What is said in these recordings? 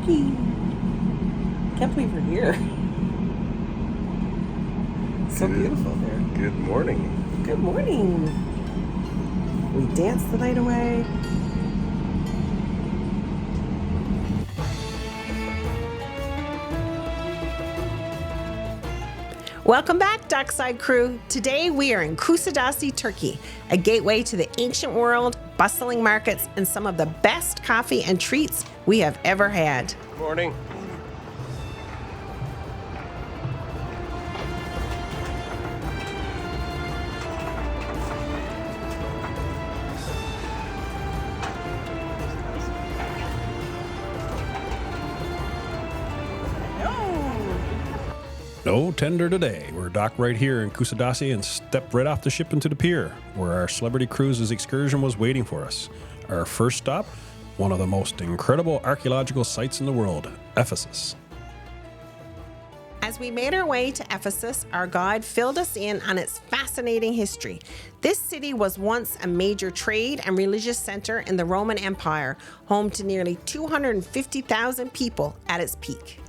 Turkey. Can't believe we're here. So beautiful there. Good morning. Good morning. We danced the night away. Welcome back, Dockside crew. Today we are in Kusadasi, Turkey, a gateway to the ancient world, bustling markets, and some of the best coffee and treats we have ever had. Good morning. No tender today. We're docked right here in Kusadasi and stepped right off the ship into the pier, where our celebrity cruises excursion was waiting for us. Our first stop, one of the most incredible archaeological sites in the world, Ephesus. As we made our way to Ephesus, our guide filled us in on its fascinating history. This city was once a major trade and religious center in the Roman Empire, home to nearly 250,000 people at its peak.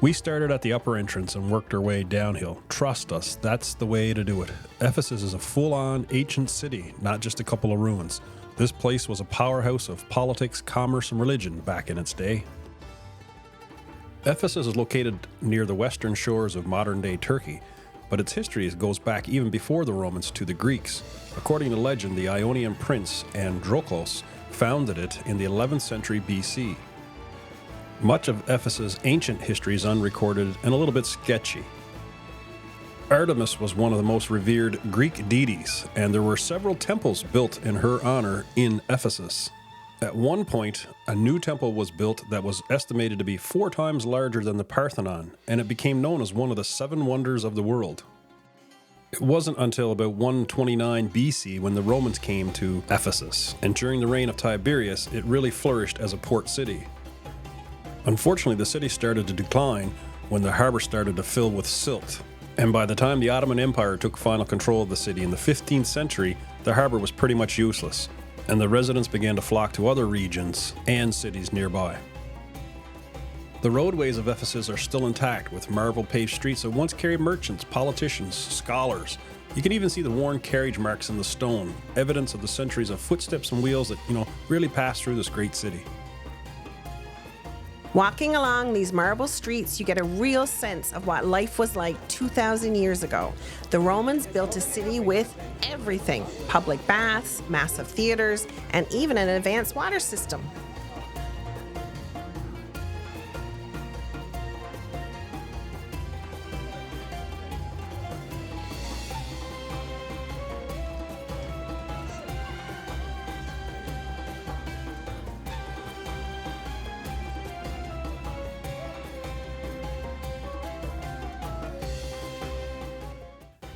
We started at the upper entrance and worked our way downhill. Trust us, that's the way to do it. Ephesus is a full-on ancient city, not just a couple of ruins. This place was a powerhouse of politics, commerce, and religion back in its day. Ephesus is located near the western shores of modern-day Turkey, but its history goes back even before the Romans to the Greeks. According to legend, the Ionian prince Androclos founded it in the 11th century BC. Much of Ephesus' ancient history is unrecorded and a little bit sketchy. Artemis was one of the most revered Greek deities, and there were several temples built in her honor in Ephesus. At one point, a new temple was built that was estimated to be 4 times larger than the Parthenon, and it became known as one of the 7 wonders of the world. It wasn't until about 129 BC when the Romans came to Ephesus, and during the reign of Tiberius, it really flourished as a port city. Unfortunately, the city started to decline when the harbor started to fill with silt. And by the time the Ottoman Empire took final control of the city in the 15th century, the harbor was pretty much useless, and the residents began to flock to other regions and cities nearby. The roadways of Ephesus are still intact, with marble-paved streets that once carried merchants, politicians, scholars. You can even see the worn carriage marks in the stone, evidence of the centuries of footsteps and wheels that, really passed through this great city. Walking along these marble streets, you get a real sense of what life was like 2,000 years ago. The Romans built a city with everything: public baths, massive theaters, and even an advanced water system.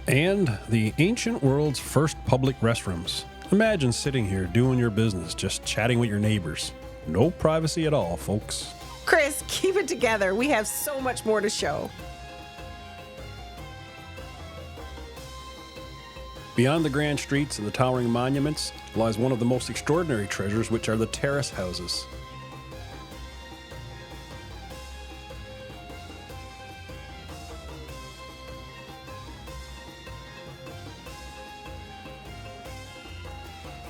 And the ancient world's first public restrooms. Imagine sitting here doing your business, just chatting with your neighbors. No privacy at all, folks. Chris, keep it together. We have so much more to show. Beyond the grand streets and the towering monuments lies one of the most extraordinary treasures, which are the Terrace Houses.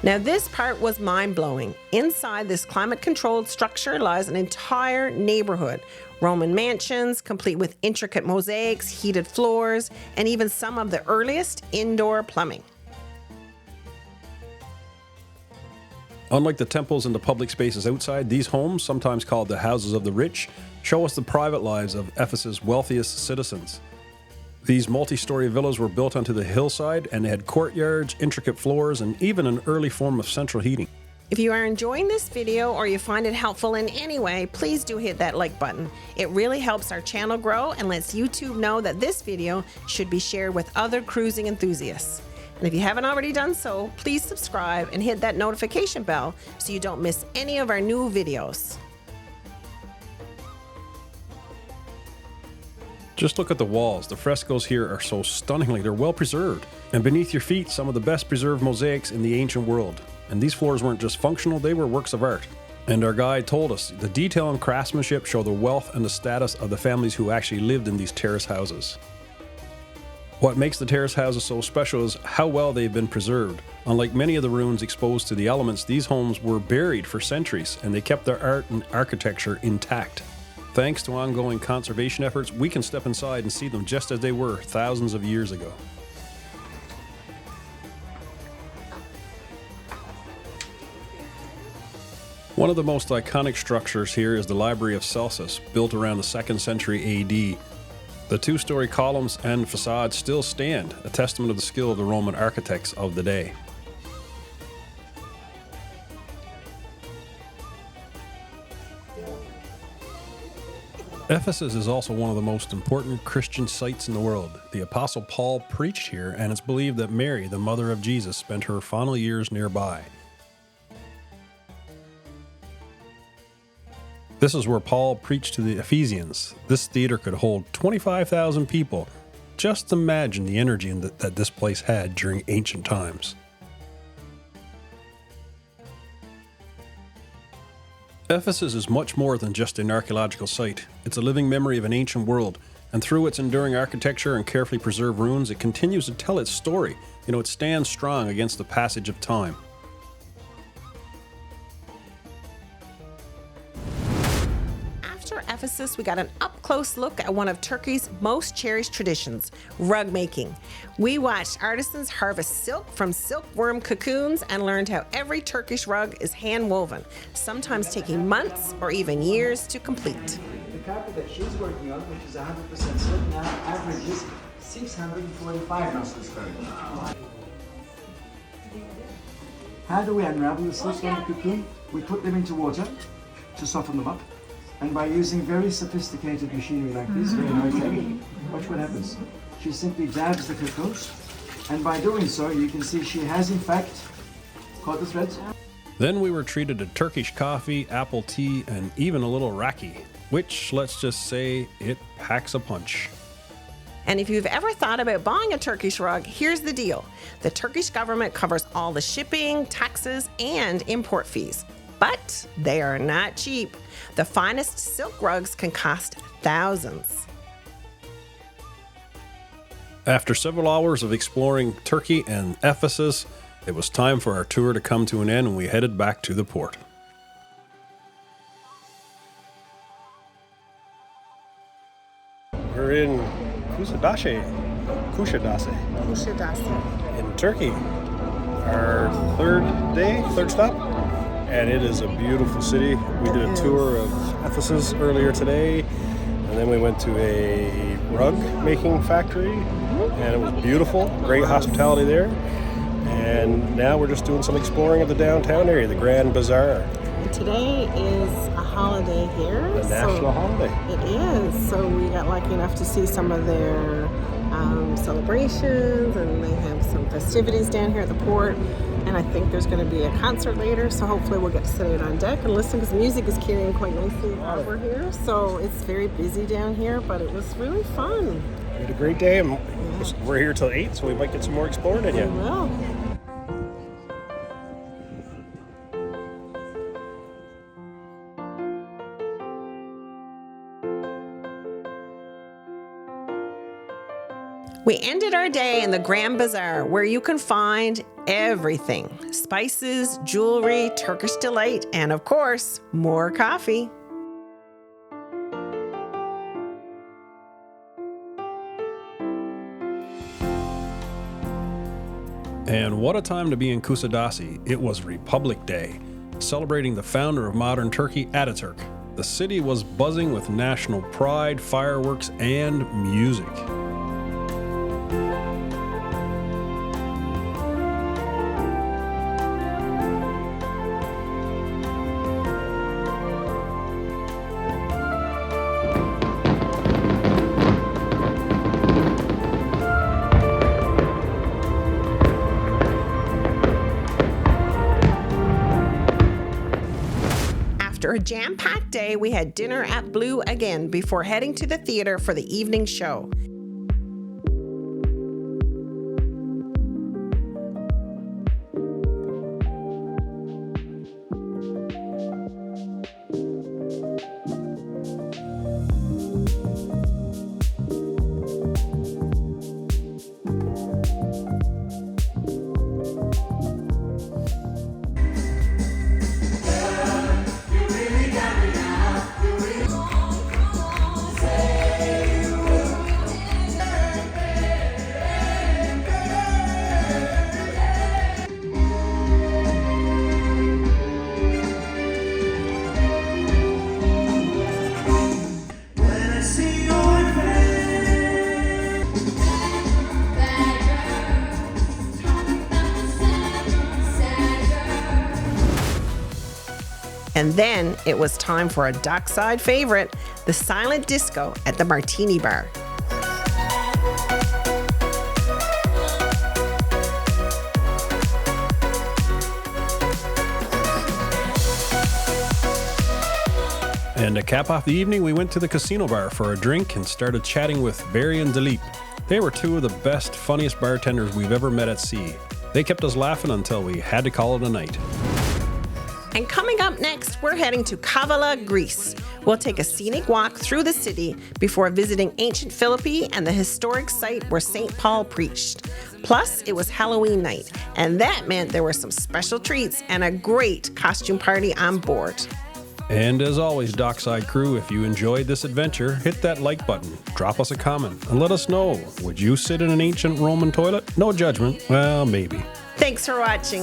Now this part was mind-blowing. Inside this climate-controlled structure lies an entire neighborhood. Roman mansions, complete with intricate mosaics, heated floors, and even some of the earliest indoor plumbing. Unlike the temples and the public spaces outside, these homes, sometimes called the houses of the rich, show us the private lives of Ephesus' wealthiest citizens. These multi-story villas were built onto the hillside, and they had courtyards, intricate floors, and even an early form of central heating. If you are enjoying this video or you find it helpful in any way, please do hit that like button. It really helps our channel grow and lets YouTube know that this video should be shared with other cruising enthusiasts. And if you haven't already done so, please subscribe and hit that notification bell so you don't miss any of our new videos. Just look at the walls. The frescoes here are so stunningly, they're well preserved. And beneath your feet, some of the best preserved mosaics in the ancient world. And these floors weren't just functional, they were works of art. And our guide told us the detail and craftsmanship show the wealth and the status of the families who actually lived in these terrace houses. What makes the terrace houses so special is how well they've been preserved. Unlike many of the ruins exposed to the elements, these homes were buried for centuries and they kept their art and architecture intact. Thanks to ongoing conservation efforts, we can step inside and see them just as they were thousands of years ago. One of the most iconic structures here is the Library of Celsus, built around the 2nd century AD. The 2-story columns and facade still stand, a testament of the skill of the Roman architects of the day. Ephesus is also one of the most important Christian sites in the world. The Apostle Paul preached here, and it's believed that Mary, the mother of Jesus, spent her final years nearby. This is where Paul preached to the Ephesians. This theater could hold 25,000 people. Just imagine the energy that this place had during ancient times. Ephesus is much more than just an archaeological site. It's a living memory of an ancient world, and through its enduring architecture and carefully preserved ruins, it continues to tell its story. It stands strong against the passage of time. After Ephesus, we got an up-close look at one of Turkey's most cherished traditions, rug making. We watched artisans harvest silk from silkworm cocoons and learned how every Turkish rug is hand-woven, sometimes taking months or even years to complete. The carpet that she's working on, which is 100% silk, now averages 645 nostrils per minute. How do we unravel the silk from the cocoon? We put them into water to soften them up. And by using very sophisticated machinery like this, very high-tech, watch what happens. She simply dabs the cocoons, and by doing so, you can see she has in fact caught the threads. Then we were treated to Turkish coffee, apple tea, and even a little raki, which, let's just say, it packs a punch. And if you've ever thought about buying a Turkish rug, here's the deal. The Turkish government covers all the shipping, taxes, and import fees. But they are not cheap. The finest silk rugs can cost thousands. After several hours of exploring Turkey and Ephesus, it was time for our tour to come to an end, and we headed back to the port. We're in Kusadasi in Turkey. Our third stop. And it is a beautiful city. We did a tour of Ephesus earlier today, and then we went to a rug making factory, and it was beautiful, great hospitality there. And now we're just doing some exploring of the downtown area, the Grand Bazaar. And today is a holiday here. A national holiday. It is. So we got lucky enough to see some of their celebrations, and they have some festivities down here at the port. And I think there's going to be a concert later, so hopefully we'll get to sit out on deck and listen, because music is carrying quite nicely while we're here. So it's very busy down here, but it was really fun. We had a great day, and we're here till 8, so we might get some more exploring in you. We will. We ended our day in the Grand Bazaar, where you can find everything: spices, jewelry, Turkish delight, and of course, more coffee. And what a time to be in Kusadasi. It was Republic Day, celebrating the founder of modern Turkey, Ataturk. The city was buzzing with national pride, fireworks, and music. After a jam-packed day, we had dinner at Blue again before heading to the theater for the evening show. And then it was time for a Dockside favorite, the silent disco at the Martini Bar. And to cap off the evening, we went to the casino bar for a drink and started chatting with Barry and Dilip. They were two of the best, funniest bartenders we've ever met at sea. They kept us laughing until we had to call it a night. And coming up next, we're heading to Kavala, Greece. We'll take a scenic walk through the city before visiting ancient Philippi and the historic site where St. Paul preached. Plus, it was Halloween night, and that meant there were some special treats and a great costume party on board. And as always, Dockside crew, if you enjoyed this adventure, hit that like button, drop us a comment, and let us know, would you sit in an ancient Roman toilet? No judgment. Well, maybe. Thanks for watching.